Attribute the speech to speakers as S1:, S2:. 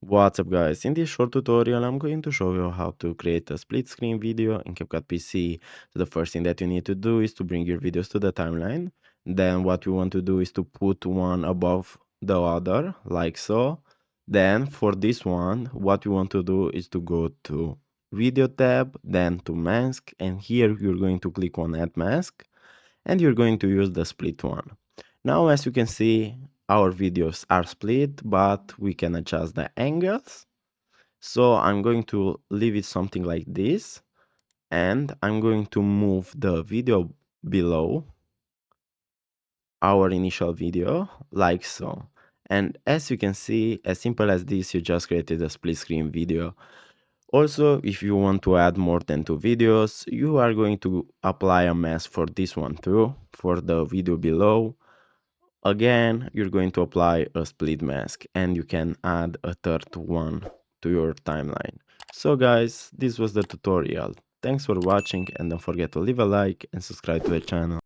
S1: What's up guys, in this short tutorial I'm going to show you how to create a split screen video in CapCut PC. So the first thing that you need to do is to bring your videos to the timeline. Then what you want to do is to put one above the other, like so. Then for this one, what you want to do is to go to Video tab, then to Mask, and here you're going to click on Add Mask, and you're going to use the split one. Now, as you can see, our videos are split, but we can adjust the angles. So I'm going to leave it something like this, and I'm going to move the video below our initial video, like so. And as you can see, as simple as this, you just created a split screen video. Also, if you want to add more than 2 videos, you are going to apply a mask for this one too, for the video below. Again, you're going to apply a split mask and you can add a third one to your timeline. So guys, this was the tutorial. Thanks for watching and don't forget to leave a like and subscribe to the channel.